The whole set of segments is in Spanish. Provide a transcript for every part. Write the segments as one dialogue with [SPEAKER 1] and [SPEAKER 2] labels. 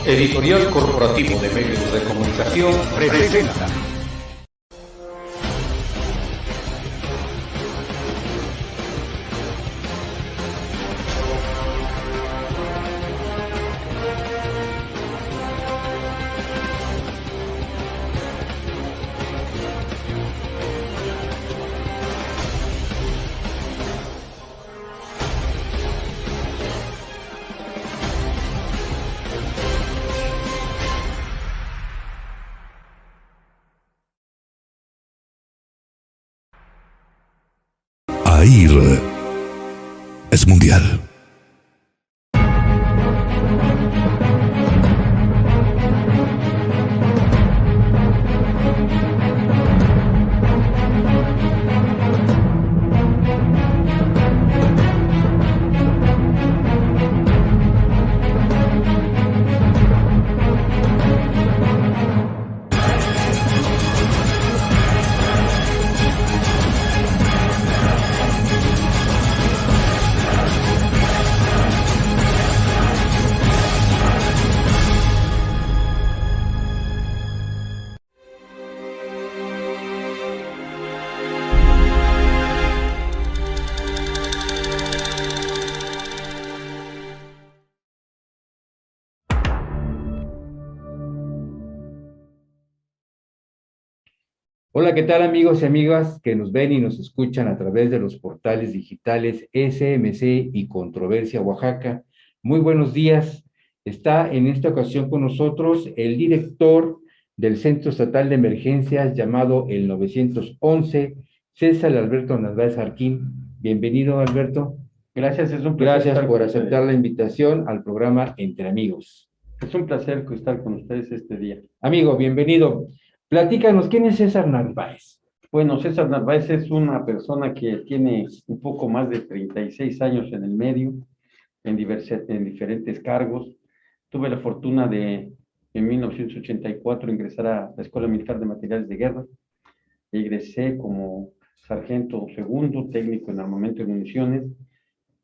[SPEAKER 1] Editorial Corporativo de Medios de Comunicación presenta.
[SPEAKER 2] AIR es mundial.
[SPEAKER 3] Hola, ¿qué tal amigos y amigas que nos ven y nos escuchan a través de los portales digitales SMC y Controversia Oaxaca? Muy buenos días. Está en esta ocasión con nosotros el director del Centro Estatal de Emergencias llamado el 911, César Alberto Narváez Jarquín. Bienvenido, Alberto.
[SPEAKER 4] Gracias, es un placer.
[SPEAKER 3] Gracias
[SPEAKER 4] estar
[SPEAKER 3] por
[SPEAKER 4] con
[SPEAKER 3] aceptar
[SPEAKER 4] ustedes.
[SPEAKER 3] la invitación al programa Entre Amigos.
[SPEAKER 4] Es un placer estar con ustedes este día.
[SPEAKER 3] Amigo, bienvenido. Platícanos, ¿quién es César Narváez?
[SPEAKER 4] Bueno, César Narváez es una persona que tiene un poco más de 36 años en el medio, en diferentes cargos. Tuve la fortuna de, en 1984, ingresar a la Escuela Militar de Materiales de Guerra. Egresé como sargento segundo, técnico en armamento y municiones.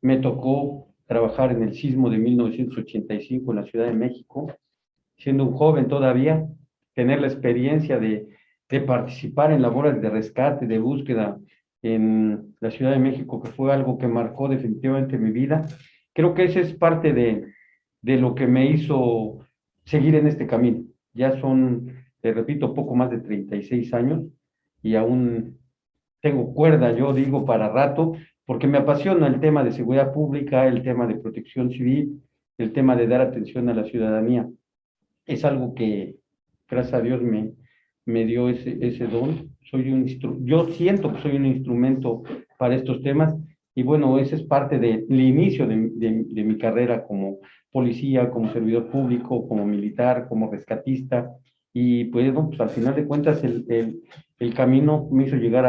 [SPEAKER 4] Me tocó trabajar en el sismo de 1985 en la Ciudad de México, siendo un joven todavía, tener la experiencia de participar en labores de rescate, de búsqueda en la Ciudad de México, que fue algo que marcó definitivamente mi vida. Creo que esa es parte de lo que me hizo seguir en este camino. Ya son, te repito, poco más de 36 años y aún tengo cuerda, yo digo, para rato, porque me apasiona el tema de seguridad pública, el tema de protección civil, el tema de dar atención a la ciudadanía. Es algo que, gracias a Dios, me dio ese don. Yo siento que soy un instrumento para estos temas y bueno, ese es parte del inicio de mi carrera como policía, como servidor público, como militar, como rescatista. Y pues, bueno, pues al final de cuentas el camino me hizo llegar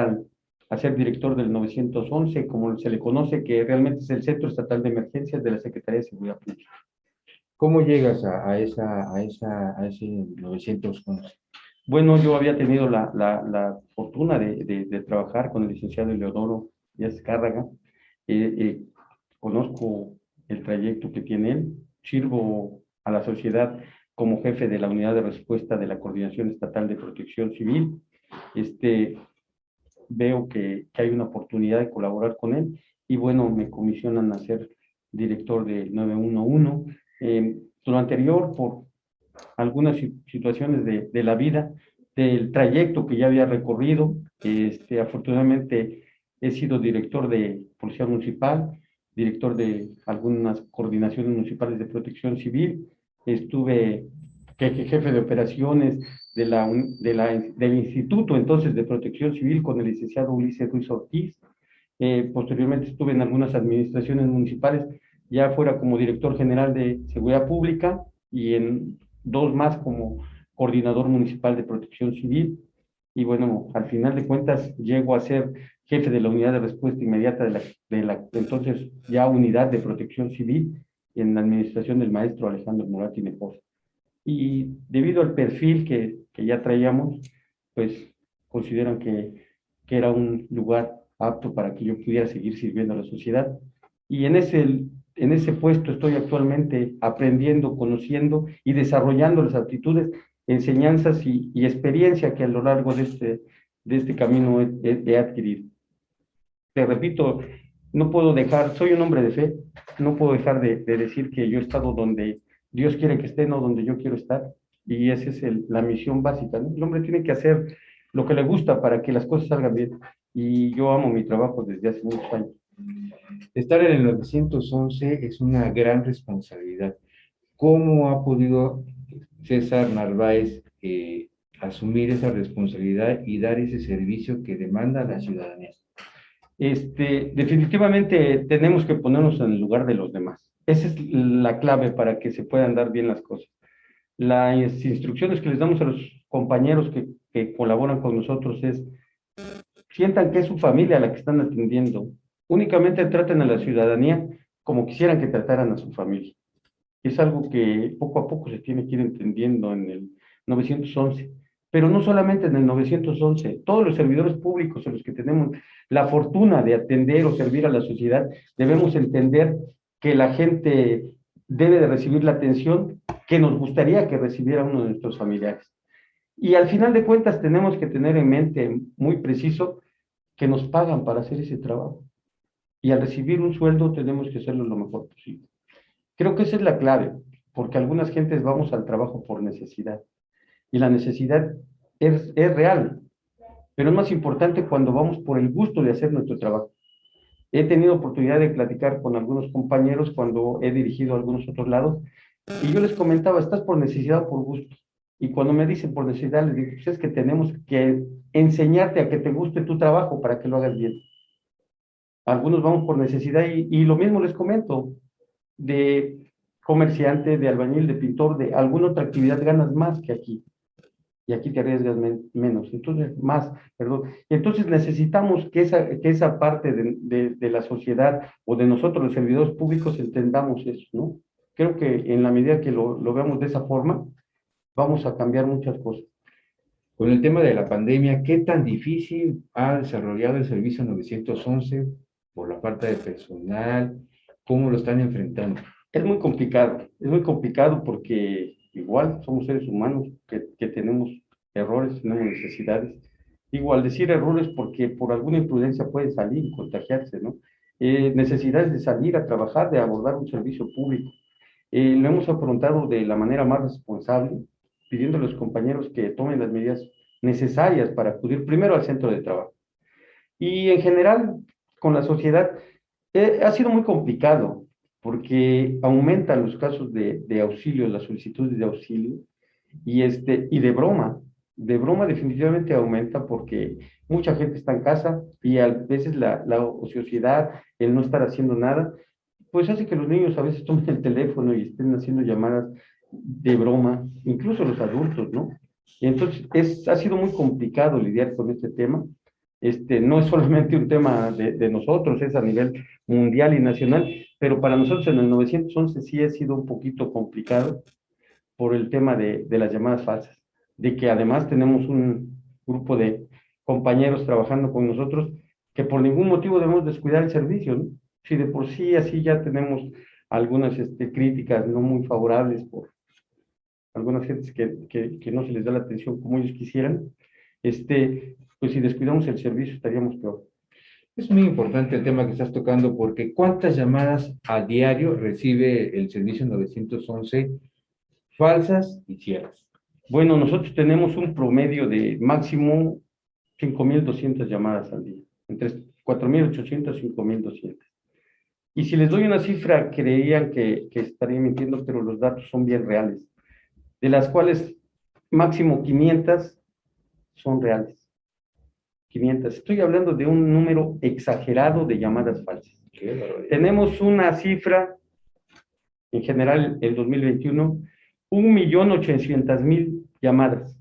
[SPEAKER 4] a ser director del 911, como se le conoce, que realmente es el Centro Estatal de Emergencias de la Secretaría de Seguridad Pública.
[SPEAKER 3] ¿Cómo llegas a ese 911?
[SPEAKER 4] Bueno, yo había tenido la fortuna de trabajar con el licenciado Eleodoro Díaz Cárraga. Conozco el trayecto que tiene él. Sirvo a la sociedad como jefe de la unidad de respuesta de la Coordinación Estatal de Protección Civil. Veo que hay una oportunidad de colaborar con él y bueno, me comisionan a ser director del 911. Lo anterior, por algunas situaciones de la vida, del trayecto que ya había recorrido, afortunadamente he sido director de Policía Municipal, director de algunas coordinaciones municipales de protección civil, estuve jefe de operaciones del Instituto entonces de Protección Civil con el licenciado Ulises Ruiz Ortiz. Posteriormente estuve en algunas administraciones municipales, ya fuera como director general de Seguridad Pública y en dos más como coordinador municipal de Protección Civil. Y bueno, al final de cuentas llego a ser jefe de la unidad de respuesta inmediata de la entonces ya unidad de Protección Civil en la administración del maestro Alejandro Murat y Mejor. Y debido al perfil que ya traíamos, pues consideran que era un lugar apto para que yo pudiera seguir sirviendo a la sociedad. Y en ese en ese puesto estoy actualmente aprendiendo, conociendo y desarrollando las aptitudes, enseñanzas y experiencia que a lo largo de este camino he adquirido. Te repito, no puedo dejar, soy un hombre de fe, no puedo dejar de decir que yo he estado donde Dios quiere que esté, no donde yo quiero estar. Y esa es la misión básica, ¿no? El hombre tiene que hacer lo que le gusta para que las cosas salgan bien. Y yo amo mi trabajo desde hace muchos años.
[SPEAKER 3] Estar en el 911 es una gran responsabilidad. ¿Cómo ha podido César Narváez asumir esa responsabilidad y dar ese servicio que demanda la ciudadanía?
[SPEAKER 4] Definitivamente tenemos que ponernos en el lugar de los demás. Esa es la clave para que se puedan dar bien las cosas. Las instrucciones que les damos a los compañeros que colaboran con nosotros es, sientan que es su familia la que están atendiendo. Únicamente traten a la ciudadanía como quisieran que trataran a su familia. Es algo que poco a poco se tiene que ir entendiendo en el 911. Pero no solamente en el 911, todos los servidores públicos en los que tenemos la fortuna de atender o servir a la sociedad, debemos entender que la gente debe de recibir la atención que nos gustaría que recibiera uno de nuestros familiares. Y al final de cuentas tenemos que tener en mente muy preciso que nos pagan para hacer ese trabajo. Y al recibir un sueldo tenemos que hacerlo lo mejor posible. Creo que esa es la clave, porque algunas gentes vamos al trabajo por necesidad. Y la necesidad es real, pero es más importante cuando vamos por el gusto de hacer nuestro trabajo. He tenido oportunidad de platicar con algunos compañeros cuando he dirigido a algunos otros lados, y yo les comentaba, ¿estás por necesidad o por gusto? Y cuando me dicen por necesidad, les digo, pues es que tenemos que enseñarte a que te guste tu trabajo para que lo hagas bien. Algunos vamos por necesidad y lo mismo les comento, de comerciante, de albañil, de pintor, de alguna otra actividad ganas más que aquí. Y aquí te arriesgas menos, entonces más, perdón. Entonces necesitamos que esa parte de la sociedad o de nosotros los servidores públicos entendamos eso, ¿no? Creo que en la medida que lo veamos de esa forma, vamos a cambiar muchas cosas.
[SPEAKER 3] Con el tema de la pandemia, ¿qué tan difícil ha desarrollado el servicio 911 por la falta de personal? ¿Cómo lo están enfrentando?
[SPEAKER 4] Es muy complicado porque igual somos seres humanos que tenemos errores, tenemos necesidades. Igual decir errores porque por alguna imprudencia puede salir y contagiarse, ¿no? Necesidades de salir a trabajar, de abordar un servicio público. Lo hemos afrontado de la manera más responsable, pidiendo a los compañeros que tomen las medidas necesarias para acudir primero al centro de trabajo. Y en general, con la sociedad, ha sido muy complicado porque aumentan los casos de auxilio, las solicitudes de auxilio, y de broma definitivamente aumenta porque mucha gente está en casa y a veces la ociosidad, el no estar haciendo nada, pues hace que los niños a veces tomen el teléfono y estén haciendo llamadas de broma, incluso los adultos, ¿no? Y entonces ha sido muy complicado lidiar con este tema. No es solamente un tema de nosotros, es a nivel mundial y nacional, pero para nosotros en el 911 sí ha sido un poquito complicado por el tema de las llamadas falsas, de que además tenemos un grupo de compañeros trabajando con nosotros que por ningún motivo debemos descuidar el servicio, ¿no? Si de por sí así ya tenemos algunas críticas no muy favorables por algunas gentes que no se les da la atención como ellos quisieran, pues si descuidamos el servicio estaríamos peor.
[SPEAKER 3] Es muy importante el tema que estás tocando porque ¿cuántas llamadas a diario recibe el servicio 911 falsas y ciertas?
[SPEAKER 4] Bueno, nosotros tenemos un promedio de máximo 5,200 llamadas al día, entre 4,800 y 5,200. Y si les doy una cifra, creerían que estaría mintiendo, pero los datos son bien reales, de las cuales máximo 500 son reales. 500. Estoy hablando de un número exagerado de llamadas falsas. Tenemos una cifra, en general, el 2021, 1,800,000 llamadas,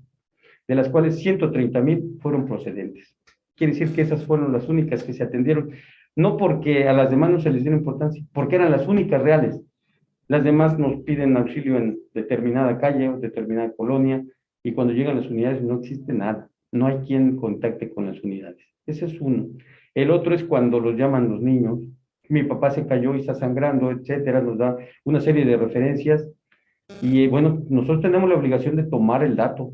[SPEAKER 4] de las cuales 130,000 fueron procedentes. Quiere decir que esas fueron las únicas que se atendieron, no porque a las demás no se les diera importancia, porque eran las únicas reales. Las demás nos piden auxilio en determinada calle o determinada colonia, y cuando llegan las unidades no existe nada. No hay quien contacte con las unidades. Ese es uno. El otro es cuando los llaman los niños mi papá se cayó y está sangrando, etcétera, nos da una serie de referencias y bueno, nosotros tenemos la obligación de tomar el dato.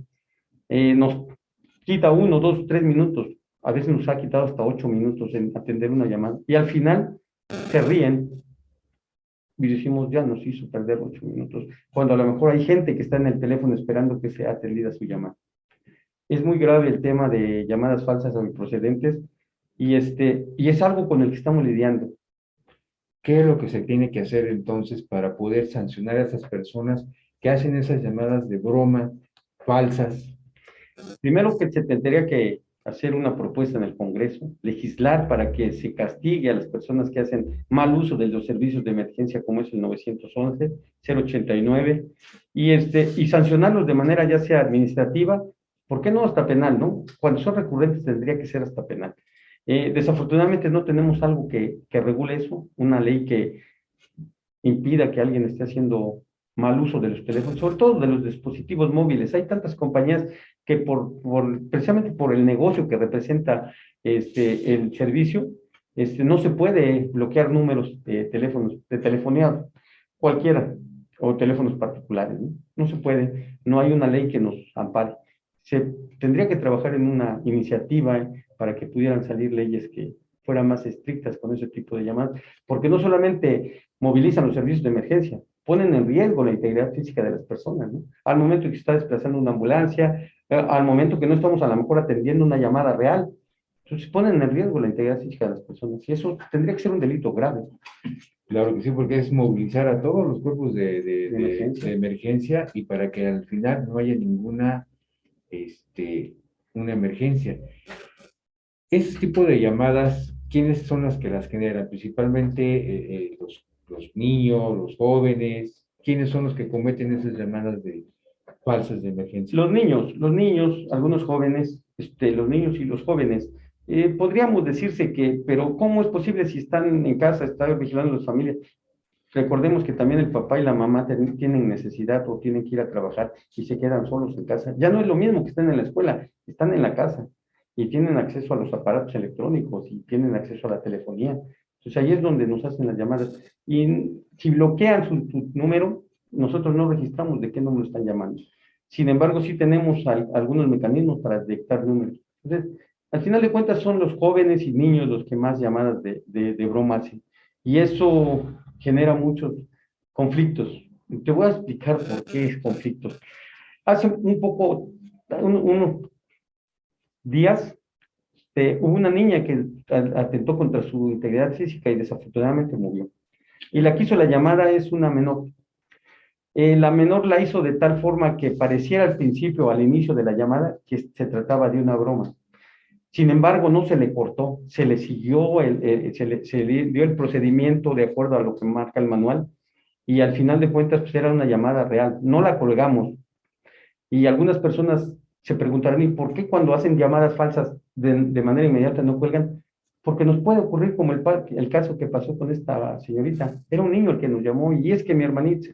[SPEAKER 4] Nos quita 1, 2, 3 minutos, a veces nos ha quitado hasta 8 minutos en atender una llamada y al final se ríen y decimos, ya nos hizo perder 8 minutos, cuando a lo mejor hay gente que está en el teléfono esperando que sea atendida su llamada. Es muy grave el tema de llamadas falsas o improcedentes y es algo con el que estamos lidiando.
[SPEAKER 3] ¿Qué es lo que se tiene que hacer entonces para poder sancionar a esas personas que hacen esas llamadas de broma falsas?
[SPEAKER 4] Primero que se tendría que hacer una propuesta en el Congreso, legislar para que se castigue a las personas que hacen mal uso de los servicios de emergencia como es el 911, 089, y sancionarlos de manera ya sea administrativa, ¿por qué no hasta penal, no? Cuando son recurrentes tendría que ser hasta penal. Desafortunadamente no tenemos algo que regule eso, una ley que impida que alguien esté haciendo mal uso de los teléfonos, sobre todo de los dispositivos móviles. Hay tantas compañías que precisamente por el negocio que representa el servicio, no se puede bloquear números de teléfonos, de telefonía cualquiera, o teléfonos particulares, ¿no? No se puede, no hay una ley que nos ampare. Se tendría que trabajar en una iniciativa para que pudieran salir leyes que fueran más estrictas con ese tipo de llamadas, porque no solamente movilizan los servicios de emergencia, ponen en riesgo la integridad física de las personas, ¿no? Al momento que se está desplazando una ambulancia, al momento que no estamos a lo mejor atendiendo una llamada real, entonces ponen en riesgo la integridad física de las personas, y eso tendría que ser un delito grave.
[SPEAKER 3] Claro que sí, porque es movilizar a todos los cuerpos de emergencia y para que al final no haya ninguna una emergencia. Ese tipo de llamadas, ¿quiénes son las que las generan? Principalmente los niños, los jóvenes. ¿Quiénes son los que cometen esas llamadas falsas de emergencia?
[SPEAKER 4] Los niños, algunos jóvenes, los niños y los jóvenes. Podríamos decirse que, pero ¿cómo es posible si están en casa, están vigilando a las familias? Recordemos que también el papá y la mamá tienen necesidad o tienen que ir a trabajar y se quedan solos en casa. Ya no es lo mismo que estén en la escuela, están en la casa y tienen acceso a los aparatos electrónicos y tienen acceso a la telefonía. Entonces ahí es donde nos hacen las llamadas. Y si bloquean su número, nosotros no registramos de qué número están llamando. Sin embargo, sí tenemos algunos mecanismos para detectar números. Entonces, al final de cuentas son los jóvenes y niños los que más llamadas de broma hacen. Y eso genera muchos conflictos. Te voy a explicar por qué es conflictos. Hace unos días, hubo una niña que atentó contra su integridad física y desafortunadamente murió. Y la que hizo la llamada es una menor. La menor la hizo de tal forma que pareciera al principio, al inicio de la llamada, que se trataba de una broma. Sin embargo, no se le cortó, se le siguió, se le dio el procedimiento de acuerdo a lo que marca el manual y al final de cuentas pues era una llamada real, no la colgamos. Y algunas personas se preguntarán, ¿y por qué cuando hacen llamadas falsas de manera inmediata no cuelgan? Porque nos puede ocurrir como el caso que pasó con esta señorita. Era un niño el que nos llamó y es que mi hermanita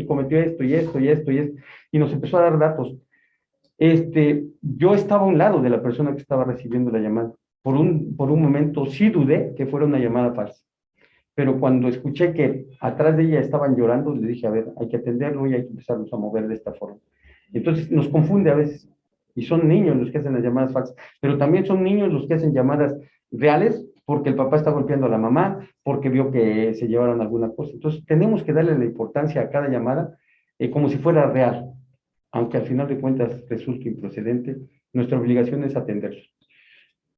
[SPEAKER 4] cometió esto y esto y esto y esto y nos empezó a dar datos. Yo estaba a un lado de la persona que estaba recibiendo la llamada. Por un momento sí dudé que fuera una llamada falsa. Pero cuando escuché que atrás de ella estaban llorando, le dije, a ver, hay que atenderlo y hay que empezarnos a mover de esta forma. Entonces nos confunde a veces. Y son niños los que hacen las llamadas falsas. Pero también son niños los que hacen llamadas reales porque el papá está golpeando a la mamá, porque vio que se llevaron alguna cosa. Entonces tenemos que darle la importancia a cada llamada como si fuera real. Aunque al final de cuentas resulte improcedente, nuestra obligación es atenderlo.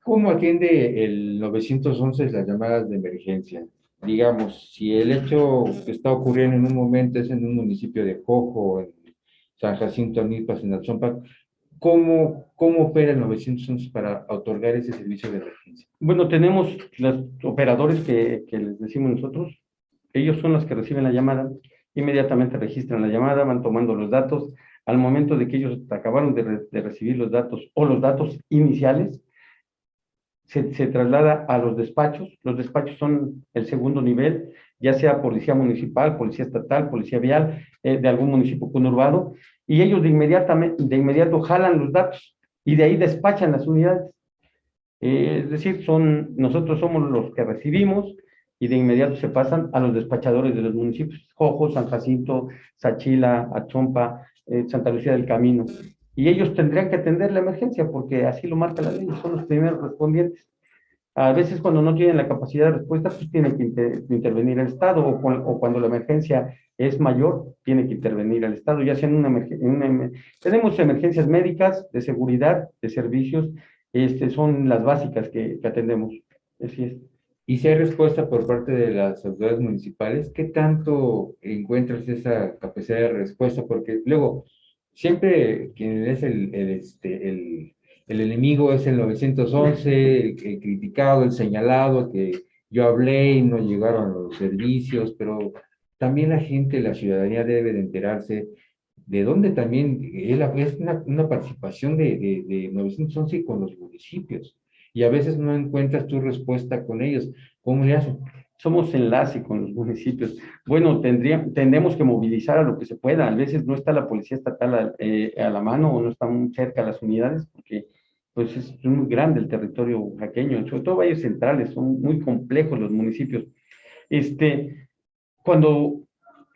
[SPEAKER 3] ¿Cómo atiende el 911 las llamadas de emergencia? Digamos, si el hecho que está ocurriendo en un momento es en un municipio de Jojo, en San Jacinto, Anipas, en Atzompa, ¿cómo opera el 911 para otorgar ese servicio de emergencia?
[SPEAKER 4] Bueno, tenemos los operadores que les decimos nosotros, ellos son los que reciben la llamada, inmediatamente registran la llamada, van tomando los datos. Al momento de que ellos acabaron de recibir los datos o los datos iniciales, se traslada a los despachos. Los despachos son el segundo nivel, ya sea policía municipal, policía estatal, policía vial, de algún municipio conurbado, y ellos de inmediato jalan los datos y de ahí despachan las unidades. Es decir, nosotros somos los que recibimos, y de inmediato se pasan a los despachadores de los municipios, Jojo, San Jacinto, Sachila, Achompa, Santa Lucía del Camino. Y ellos tendrían que atender la emergencia porque así lo marca la ley, son los primeros respondientes. A veces cuando no tienen la capacidad de respuesta, pues tiene que intervenir el Estado, o cuando la emergencia es mayor, tiene que intervenir el Estado, ya sea en tenemos emergencias médicas, de seguridad, de servicios, son las básicas que atendemos. Así es.
[SPEAKER 3] Y si hay respuesta por parte de las autoridades municipales, ¿qué tanto encuentras esa capacidad de respuesta? Porque luego, siempre quien es el enemigo es el 911, el criticado, el señalado, que yo hablé y no llegaron los servicios, pero también la gente, la ciudadanía debe de enterarse de dónde también es una participación de 911 con los municipios. Y a veces no encuentras tu respuesta con ellos. ¿Cómo le hacen?
[SPEAKER 4] Somos enlace con los municipios. Bueno, tendremos que movilizar a lo que se pueda. A veces no está la policía estatal a la mano o no está muy cerca las unidades porque pues es muy grande el territorio oaxaqueño, sobre todo valles centrales, son muy complejos los municipios. Cuando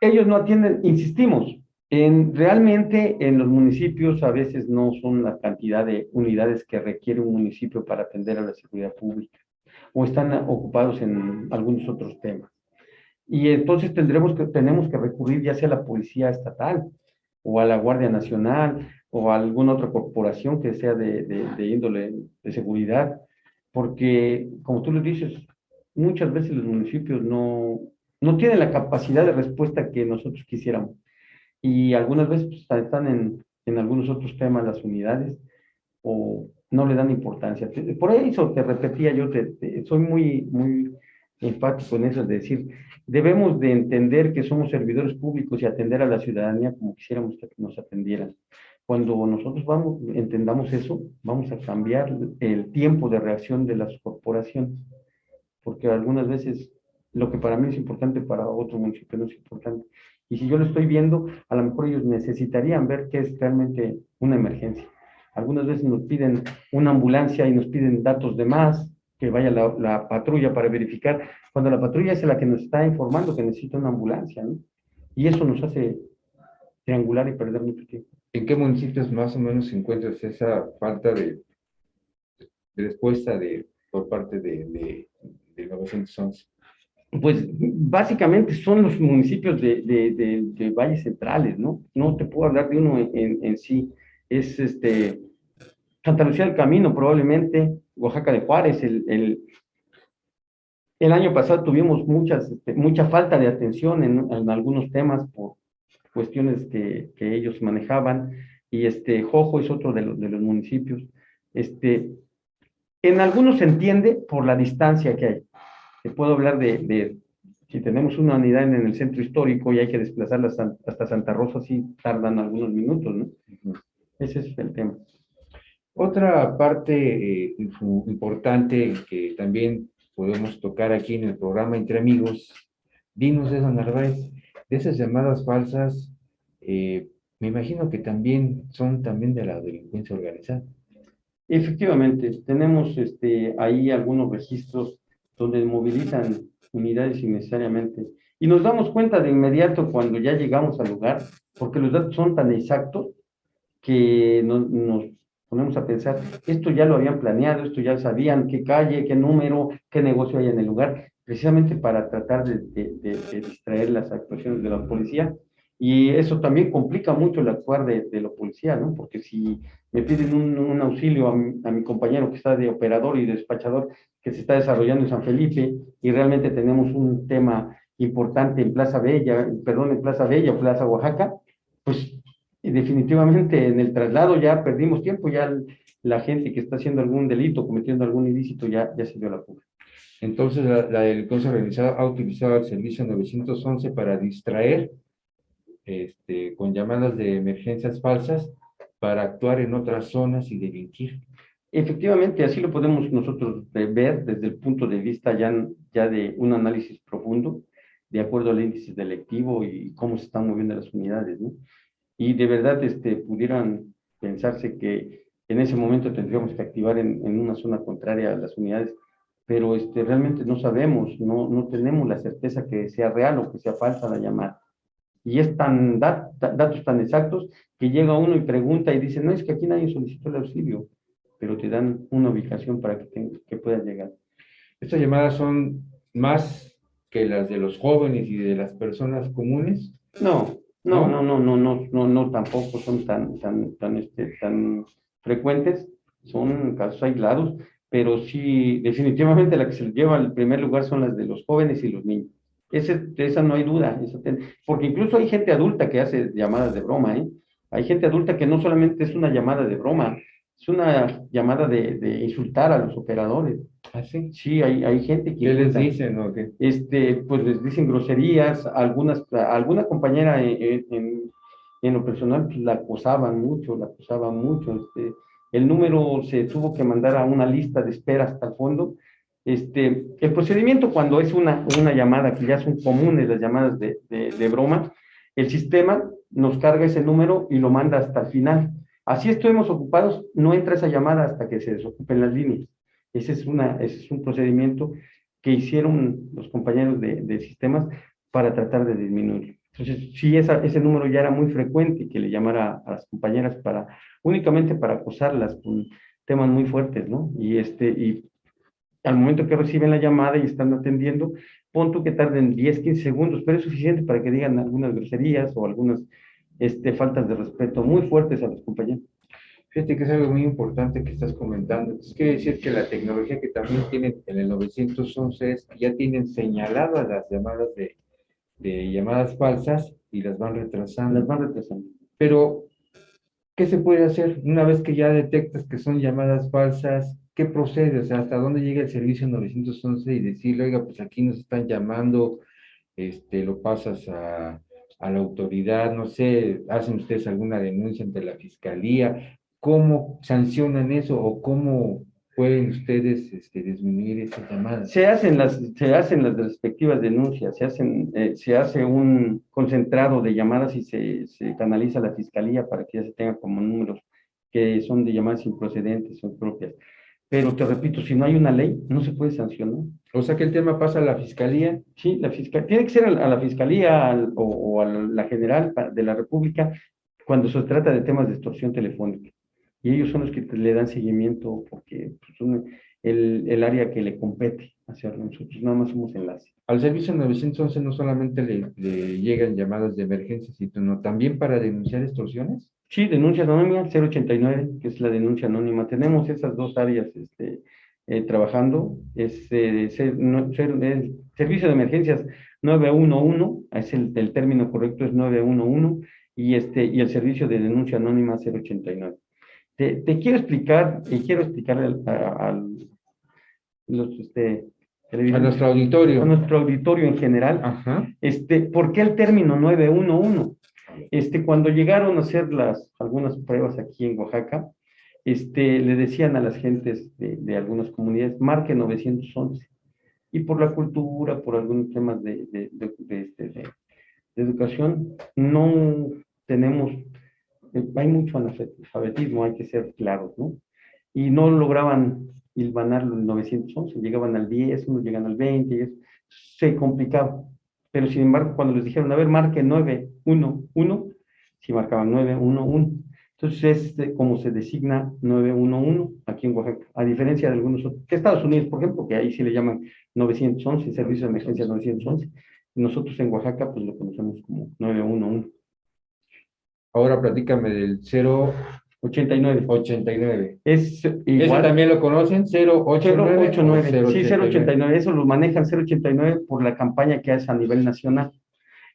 [SPEAKER 4] ellos no atienden, insistimos, realmente en los municipios a veces no son la cantidad de unidades que requiere un municipio para atender a la seguridad pública o están ocupados en algunos otros temas. Y entonces tenemos que recurrir ya sea a la policía estatal o a la Guardia Nacional o a alguna otra corporación que sea de índole de seguridad, porque como tú lo dices, muchas veces los municipios no tienen la capacidad de respuesta que nosotros quisiéramos. Y algunas veces pues, están en algunos otros temas las unidades o no le dan importancia. Por eso te repetía yo, soy muy enfático en eso, de decir, debemos de entender que somos servidores públicos y atender a la ciudadanía como quisiéramos que nos atendieran. Cuando nosotros entendamos eso, vamos a cambiar el tiempo de reacción de las corporaciones, porque algunas veces lo que para mí es importante, para otro municipio no es importante. Y si yo lo estoy viendo, a lo mejor ellos necesitarían ver qué es realmente una emergencia. Algunas veces nos piden una ambulancia y nos piden datos de más, que vaya la patrulla para verificar, cuando la patrulla es la que nos está informando que necesita una ambulancia, ¿no? Y eso nos hace triangular y perder mucho tiempo.
[SPEAKER 3] ¿En qué municipios más o menos encuentras esa falta de respuesta por parte de 911?
[SPEAKER 4] Pues básicamente son los municipios de valles centrales, ¿no? No te puedo hablar de uno en sí. Es Santa Lucía del Camino, probablemente, Oaxaca de Juárez. El año pasado tuvimos mucha falta de atención en algunos temas por cuestiones que ellos manejaban, y Jojo es otro de los municipios. En algunos se entiende por la distancia que hay. Te puedo hablar si tenemos una unidad en el centro histórico y hay que desplazarla hasta Santa Rosa, sí tardan algunos minutos, ¿no? Ese es el tema.
[SPEAKER 3] Otra parte importante que también podemos tocar aquí en el programa Entre Amigos, dinos eso, Narváez, de esas llamadas falsas, me imagino que también son también de la delincuencia organizada.
[SPEAKER 4] Efectivamente, tenemos ahí algunos registros donde movilizan unidades innecesariamente. Y nos damos cuenta de inmediato cuando ya llegamos al lugar, porque los datos son tan exactos que nos ponemos a pensar, esto ya lo habían planeado, esto ya sabían qué calle, qué número, qué negocio hay en el lugar, precisamente para tratar de distraer las actuaciones de la policía. Y eso también complica mucho el actuar de la policía, ¿no? Porque si me piden un auxilio a mi compañero que está de operador y despachador que se está desarrollando en San Felipe y realmente tenemos un tema importante en Plaza Bella, en Plaza Bella o Plaza Oaxaca, pues definitivamente en el traslado ya perdimos tiempo, ya la gente que está haciendo algún delito, cometiendo algún ilícito, ya se dio la fuga.
[SPEAKER 3] Entonces, la delincuencia organizada ha utilizado el servicio 911 para distraer con llamadas de emergencias falsas para actuar en otras zonas y delinquir.
[SPEAKER 4] Efectivamente, así lo podemos nosotros ver desde el punto de vista ya de un análisis profundo, de acuerdo al índice delictivo y cómo se están moviendo las unidades, ¿no? Y de verdad pudieran pensarse que en ese momento tendríamos que activar en una zona contraria a las unidades, pero realmente no sabemos, no tenemos la certeza que sea real o que sea falsa la llamada. Y es datos tan exactos que llega uno y pregunta y dice, no, es que aquí nadie solicitó el auxilio, pero te dan una ubicación para que puedas llegar.
[SPEAKER 3] Estas llamadas son más que las de los jóvenes y de las personas comunes.
[SPEAKER 4] No, tampoco son tan frecuentes, son casos aislados, pero sí, definitivamente la que se lleva al primer lugar son las de los jóvenes y los niños. Esa no hay duda, porque incluso hay gente adulta que hace llamadas de broma, ¿eh? Hay gente adulta que no solamente es una llamada de broma, es una llamada de insultar a los operadores.
[SPEAKER 3] ¿Ah, sí?
[SPEAKER 4] Sí, hay gente que
[SPEAKER 3] ¿Qué les
[SPEAKER 4] insulta.
[SPEAKER 3] dicen o qué?
[SPEAKER 4] Pues les dicen groserías, alguna compañera en lo personal pues, la acosaban mucho, el número se tuvo que mandar a una lista de espera hasta el fondo. El procedimiento cuando es una llamada, que ya son comunes las llamadas de broma, el sistema nos carga ese número y lo manda hasta el final. Así estuvimos ocupados, no entra esa llamada hasta que se desocupen las líneas. Ese es un procedimiento que hicieron los compañeros de sistemas para tratar de disminuir. Entonces, sí, ese número ya era muy frecuente que le llamara a las compañeras únicamente para acosarlas con temas muy fuertes, ¿no? Y al momento que reciben la llamada y están atendiendo, pon tú que tarden 10, 15 segundos, pero es suficiente para que digan algunas groserías o algunas faltas de respeto muy fuertes a los compañeros.
[SPEAKER 3] Fíjate que es algo muy importante que estás comentando. Es que decir que la tecnología que también tienen en el 911 es que ya tienen señaladas las llamadas de llamadas falsas y las van retrasando.
[SPEAKER 4] Las van retrasando.
[SPEAKER 3] Pero, ¿qué se puede hacer una vez que ya detectas que son llamadas falsas? ¿Qué procede? O sea, ¿hasta dónde llega el servicio 911 y decirle, oiga, pues aquí nos están llamando, lo pasas a la autoridad, no sé, hacen ustedes alguna denuncia ante la fiscalía? ¿Cómo sancionan eso o cómo pueden ustedes disminuir esas llamadas?
[SPEAKER 4] Se hacen las respectivas denuncias, se hace un concentrado de llamadas y se canaliza a la fiscalía para que ya se tenga como números que son de llamadas improcedentes, son propias. Pero te repito, si no hay una ley, no se puede sancionar.
[SPEAKER 3] O sea que el tema pasa a la fiscalía.
[SPEAKER 4] Sí, tiene que ser a la fiscalía o a la general de la República cuando se trata de temas de extorsión telefónica. Y ellos son los que le dan seguimiento porque pues, son el área que le compete hacerlo. Nosotros nada más somos enlace.
[SPEAKER 3] Al servicio 911 no solamente le llegan llamadas de emergencia, sino también para denunciar extorsiones.
[SPEAKER 4] Sí, denuncia anónima 089, que es la denuncia anónima. Tenemos esas dos áreas trabajando. El servicio de emergencias 911, es el término correcto es 911, y el servicio de denuncia anónima 089. Te quiero explicar, y quiero explicarle a
[SPEAKER 3] nuestro auditorio.
[SPEAKER 4] A nuestro auditorio en general.
[SPEAKER 3] Ajá.
[SPEAKER 4] ¿Por qué el término 911? Cuando llegaron a hacer algunas pruebas aquí en Oaxaca, le decían a las gentes de algunas comunidades, marque 911. Y por la cultura, por algunos temas de educación, no tenemos, hay mucho analfabetismo, hay que ser claros, ¿no? Y no lograban hilvanarlo el 911, llegaban al 10, unos llegan al 20, y se complicaba. Pero sin embargo, cuando les dijeron, a ver, marque 911, sí marcaban 911. Entonces es como se designa 911 aquí en Oaxaca, a diferencia de algunos otros, que Estados Unidos, por ejemplo, que ahí sí le llaman 911, Servicio de Emergencia 911. Nosotros en Oaxaca, pues lo conocemos como 911.
[SPEAKER 3] Ahora platícame del
[SPEAKER 4] 089.
[SPEAKER 3] 89.
[SPEAKER 4] Es igual.
[SPEAKER 3] ¿Eso también lo conocen? 089.
[SPEAKER 4] Sí, 089. Eso lo manejan 089 por la campaña que hace a nivel nacional.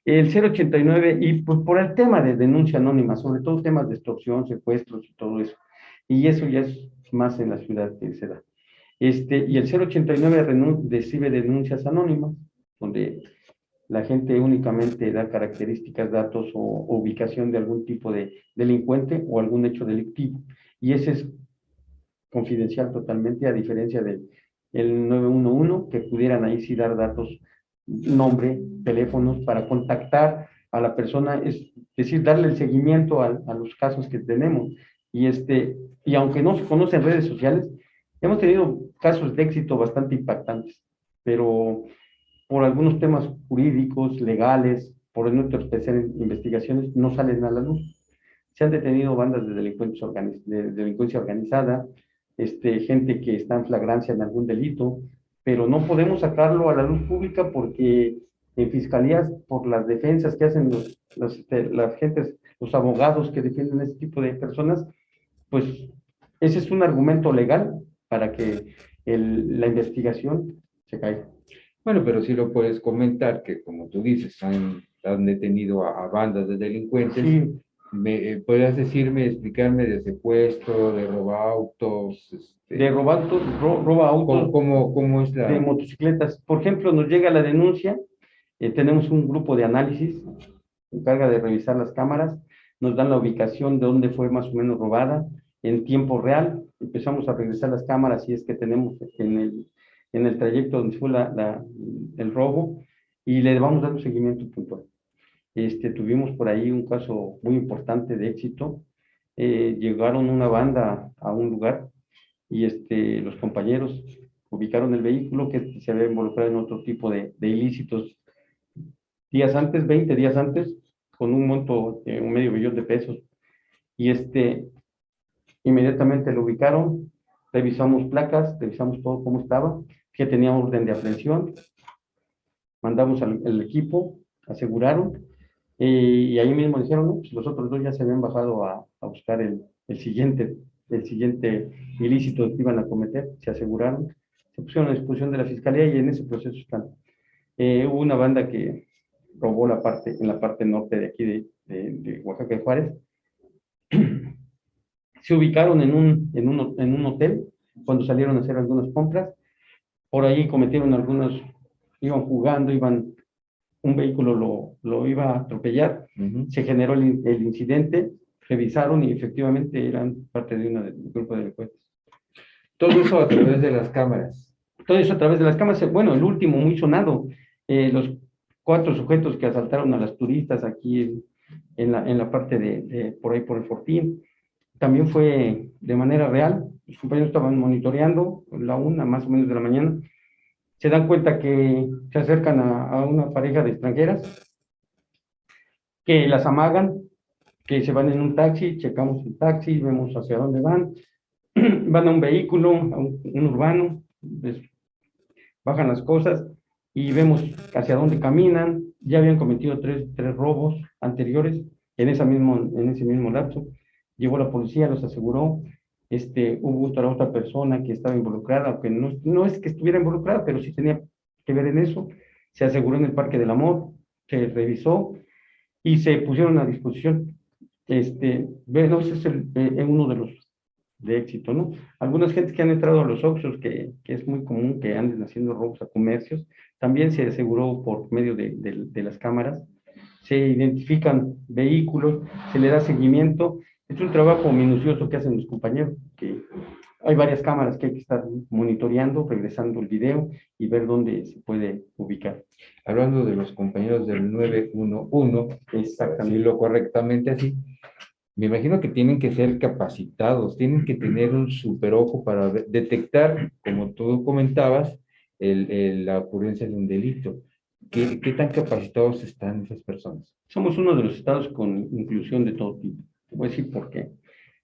[SPEAKER 4] El 089, y pues por el tema de denuncia anónima, sobre todo temas de extorsión, secuestros y todo eso. Y eso ya es más en la ciudad que se da. Y el 089 recibe denuncias anónimas, donde la gente únicamente da características, datos o ubicación de algún tipo de delincuente o algún hecho delictivo. Y ese es confidencial totalmente, a diferencia del 911, que pudieran ahí sí dar datos, nombre, teléfonos, para contactar a la persona, es decir, darle el seguimiento a los casos que tenemos. Y aunque no se conocen redes sociales, hemos tenido casos de éxito bastante impactantes, pero por algunos temas jurídicos, legales, por nuestra especial investigaciones, no salen a la luz. Se han detenido bandas de de delincuencia organizada, gente que está en flagrancia en algún delito, pero no podemos sacarlo a la luz pública porque en fiscalías, por las defensas que hacen las gentes, los abogados que defienden este tipo de personas, pues ese es un argumento legal para que la investigación se caiga.
[SPEAKER 3] Bueno, pero sí lo puedes comentar que, como tú dices, han detenido a bandas de delincuentes.
[SPEAKER 4] Sí,
[SPEAKER 3] ¿Podrías decirme, explicarme de secuestro, de roba autos?
[SPEAKER 4] de roba autos,
[SPEAKER 3] ¿Cómo es
[SPEAKER 4] de motocicletas. Por ejemplo, nos llega la denuncia, tenemos un grupo de análisis, se encarga de revisar las cámaras, nos dan la ubicación de dónde fue más o menos robada en tiempo real, empezamos a regresar las cámaras y es que tenemos en el trayecto donde fue el robo y le vamos dando seguimiento puntual. Tuvimos por ahí un caso muy importante de éxito. Llegaron una banda a un lugar y los compañeros ubicaron el vehículo que se había involucrado en otro tipo de ilícitos días antes, 20 días antes, con un monto de $500,000 y inmediatamente lo ubicaron, revisamos placas, revisamos todo cómo estaba, que tenía orden de aprehensión, mandamos al equipo, aseguraron, y ahí mismo dijeron, no, pues los otros dos ya se habían bajado a buscar el siguiente ilícito que iban a cometer, se aseguraron, se pusieron a disposición de la fiscalía y en ese proceso están. Hubo una banda que robó en la parte norte de aquí de Oaxaca de Juárez. Se ubicaron en un hotel cuando salieron a hacer algunas compras. Por ahí cometieron iban jugando, un vehículo lo iba a atropellar, se generó el incidente, revisaron y efectivamente eran parte de un grupo de delincuentes.
[SPEAKER 3] Todo eso a través de las cámaras.
[SPEAKER 4] Todo eso a través de las cámaras. Bueno, el último muy sonado, los 4 sujetos que asaltaron a las turistas aquí en la parte por ahí por el Fortín, también fue de manera real. Los compañeros estaban monitoreando la 1 más o menos de la mañana, se dan cuenta que se acercan a una pareja de extranjeras, que las amagan, que se van en un taxi, checamos el taxi, vemos hacia dónde van, van a un vehículo, a un urbano, bajan las cosas y vemos hacia dónde caminan. Ya habían cometido tres robos anteriores en ese mismo lapso. Llegó la policía, los aseguró. Hubo otra persona que estaba involucrada, aunque no es que estuviera involucrada, pero sí tenía que ver en eso. Se aseguró en el Parque del Amor, se revisó y se pusieron a disposición. Bueno, ese es uno de los de éxito, ¿no? Algunas gentes que han entrado a los Oxxos, que es muy común que anden haciendo robos a comercios, también se aseguró por medio de las cámaras, se identifican vehículos, se le da seguimiento. Es un trabajo minucioso que hacen los compañeros, que hay varias cámaras que hay que estar monitoreando, regresando el video y ver dónde se puede ubicar.
[SPEAKER 3] Hablando de los compañeros del 911, para decirlo correctamente así, me imagino que tienen que ser capacitados, tienen que tener un super ojo para detectar, como tú comentabas, la ocurrencia de un delito. ¿Qué tan capacitados están esas personas?
[SPEAKER 4] Somos uno de los estados con inclusión de todo tipo. Te voy a decir por qué.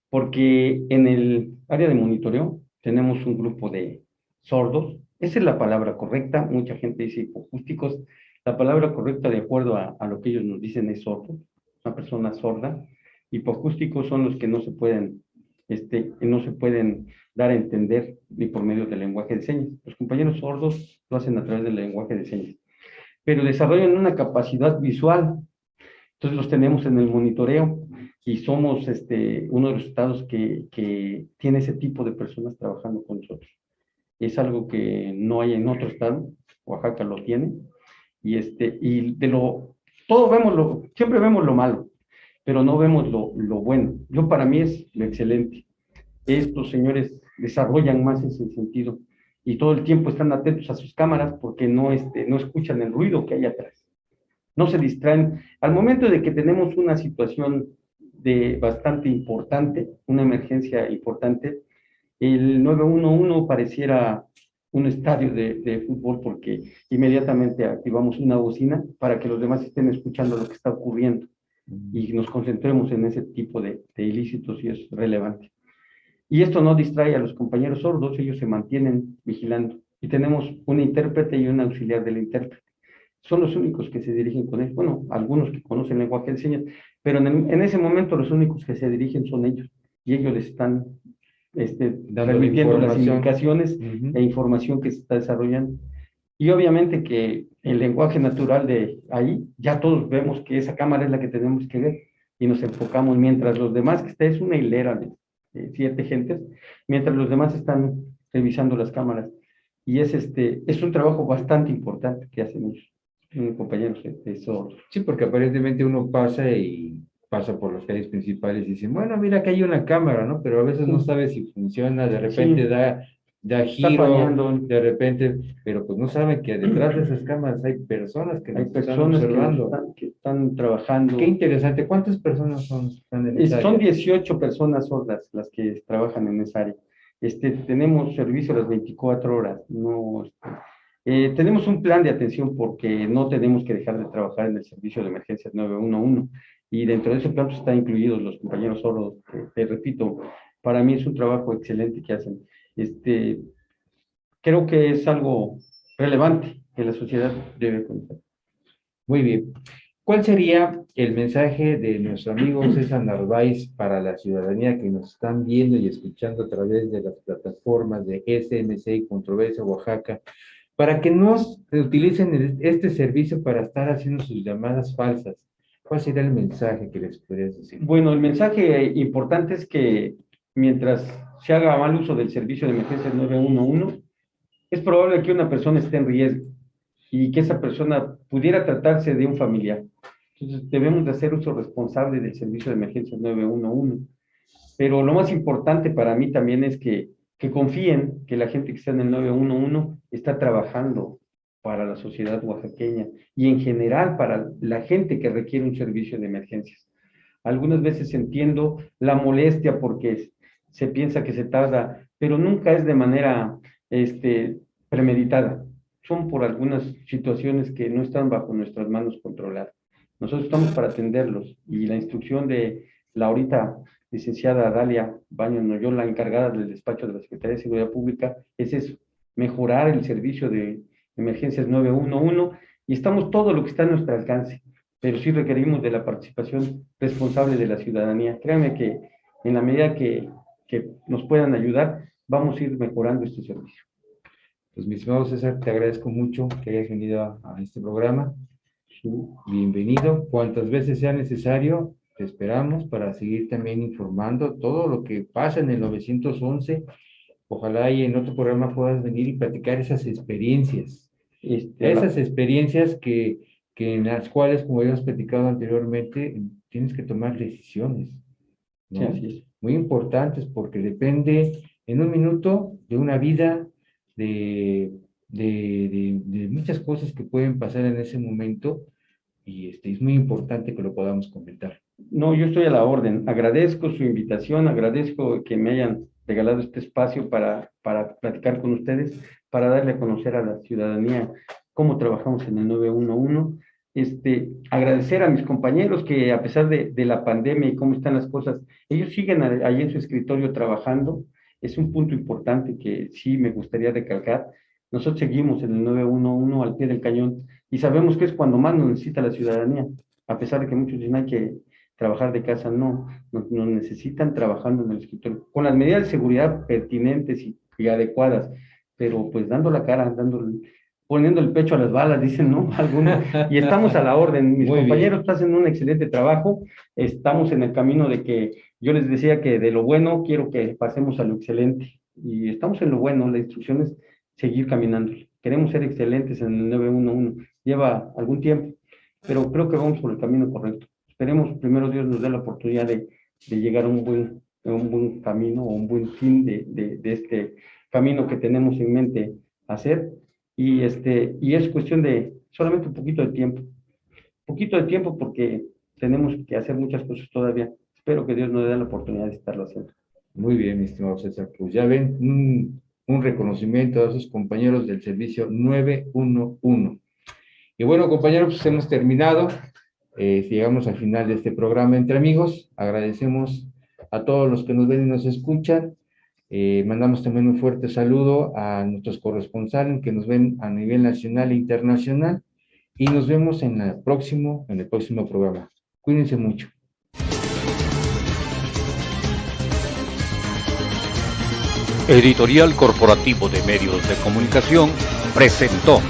[SPEAKER 4] Porque en el área de monitoreo tenemos un grupo de sordos. Esa es la palabra correcta. Mucha gente dice hipocústicos. La palabra correcta, de acuerdo a lo que ellos nos dicen, es sordo, una persona sorda. Hipocústicos son los que no se pueden dar a entender ni por medio del lenguaje de señas. Los compañeros sordos lo hacen a través del lenguaje de señas, pero desarrollan una capacidad visual. Entonces los tenemos en el monitoreo y somos uno de los estados que tiene ese tipo de personas trabajando con nosotros. Es algo que no hay en otro estado. Oaxaca lo tiene, y siempre vemos lo malo, pero no vemos lo bueno. Para mí es lo excelente. Estos señores desarrollan más ese sentido y todo el tiempo están atentos a sus cámaras porque no escuchan el ruido que hay atrás. No se distraen. Al momento de que tenemos una situación bastante importante, una emergencia importante, El 911 pareciera un estadio de fútbol porque inmediatamente activamos una bocina para que los demás estén escuchando lo que está ocurriendo y nos concentremos en ese tipo de ilícitos y es relevante. Y esto no distrae a los compañeros sordos, ellos se mantienen vigilando. Y tenemos un intérprete y un auxiliar del intérprete. Son los únicos que se dirigen con él. Bueno, algunos que conocen lenguaje de señas, pero en ese momento los únicos que se dirigen son ellos. Y ellos les están transmitiendo las indicaciones e información que se está desarrollando. Y obviamente que el lenguaje natural de ahí, ya todos vemos que esa cámara es la que tenemos que ver y nos enfocamos, mientras los demás, que esta es una hilera de 7 gentes, mientras los demás están revisando las cámaras. Y es un trabajo bastante importante que hacen ellos, compañeros de sordos.
[SPEAKER 3] Sí, porque aparentemente uno pasa por las calles principales y dicen, bueno, mira que hay una cámara, ¿no? Pero a veces no sabe si funciona, de repente
[SPEAKER 4] Sí.
[SPEAKER 3] da giro, de repente, pero pues no saben que detrás de esas cámaras hay personas que
[SPEAKER 4] Hay
[SPEAKER 3] nos están
[SPEAKER 4] personas
[SPEAKER 3] observando.
[SPEAKER 4] que están trabajando.
[SPEAKER 3] Qué interesante. ¿Cuántas personas están en esa área?
[SPEAKER 4] Son 18 personas sordas las que trabajan en esa área. Tenemos servicio las 24 horas. No, tenemos un plan de atención porque no tenemos que dejar de trabajar en el servicio de emergencias 911. Y dentro de ese plan pues, están incluidos los compañeros sordos. Te repito, para mí es un trabajo excelente que hacen. Creo que es algo relevante que la sociedad debe conocer.
[SPEAKER 3] Muy bien. ¿Cuál sería el mensaje de nuestro amigo César Narváez para la ciudadanía que nos están viendo y escuchando a través de las plataformas de SMC y Controversia Oaxaca, para que no utilicen este servicio para estar haciendo sus llamadas falsas? ¿Cuál sería el mensaje que les podrías decir?
[SPEAKER 4] Bueno, el mensaje importante es que mientras se haga mal uso del servicio de emergencia 911, es probable que una persona esté en riesgo y que esa persona pudiera tratarse de un familiar. Entonces, debemos de hacer uso responsable del servicio de emergencia 911. Pero lo más importante para mí también es que confíen que la gente que está en el 911 está trabajando para la sociedad oaxaqueña y en general para la gente que requiere un servicio de emergencias. Algunas veces entiendo la molestia porque se piensa que se tarda, pero nunca es de manera premeditada. Son por algunas situaciones que no están bajo nuestras manos controladas. Nosotros estamos para atenderlos y la instrucción de la ahorita licenciada Dalia Baños Noyola, encargada del despacho de la Secretaría de Seguridad Pública, es eso, mejorar el servicio de emergencias 911 y estamos todo lo que está a nuestro alcance, pero sí requerimos de la participación responsable de la ciudadanía. Créanme que en la medida que nos puedan ayudar, vamos a ir mejorando este servicio.
[SPEAKER 3] Pues, mi estimado César, te agradezco mucho que hayas venido a este programa. Bienvenido. Cuantas veces sea necesario, te esperamos para seguir también informando todo lo que pasa en el 911. Ojalá y en otro programa puedas venir y platicar esas experiencias. Esas experiencias que en las cuales, como habíamos platicado anteriormente, tienes que tomar decisiones, ¿no?
[SPEAKER 4] Sí, así es.
[SPEAKER 3] Muy importantes, porque depende en un minuto de una vida, de muchas cosas que pueden pasar en ese momento, y es muy importante que lo podamos comentar.
[SPEAKER 4] No, yo estoy a la orden. Agradezco su invitación, agradezco que me hayan regalado este espacio para platicar con ustedes, para darle a conocer a la ciudadanía cómo trabajamos en el 911. Agradecer a mis compañeros que a pesar de la pandemia y cómo están las cosas, ellos siguen ahí en su escritorio trabajando. Es un punto importante que sí me gustaría recalcar. Nosotros seguimos en el 911 al pie del cañón y sabemos que es cuando más nos necesita la ciudadanía, a pesar de que muchos dicen hay que trabajar de casa, no, nos necesitan trabajando en el escritorio, con las medidas de seguridad pertinentes y adecuadas, pero pues dando la cara, poniendo el pecho a las balas, dicen, ¿no? Algunos, y estamos a la orden. Mis compañeros hacen un excelente trabajo, estamos en el camino de que yo les decía que de lo bueno quiero que pasemos a lo excelente, y estamos en lo bueno, la instrucción es seguir caminando. Queremos ser excelentes en el 911, lleva algún tiempo, pero creo que vamos por el camino correcto. Esperemos, primero Dios nos dé la oportunidad de llegar a un buen camino o un buen fin de este camino que tenemos en mente hacer. Y es cuestión de solamente un poquito de tiempo porque tenemos que hacer muchas cosas todavía. Espero que Dios nos dé la oportunidad de estarlo haciendo.
[SPEAKER 3] Muy bien, mi estimado César. Pues ya ven, un reconocimiento a sus compañeros del servicio 911. Y bueno, compañeros, pues hemos terminado. Llegamos al final de este programa Entre Amigos. Agradecemos a todos los que nos ven y nos escuchan. Mandamos también un fuerte saludo a nuestros corresponsales que nos ven a nivel nacional e internacional. Y nos vemos en el próximo programa. Cuídense mucho.
[SPEAKER 1] Editorial Corporativo de Medios de Comunicación presentó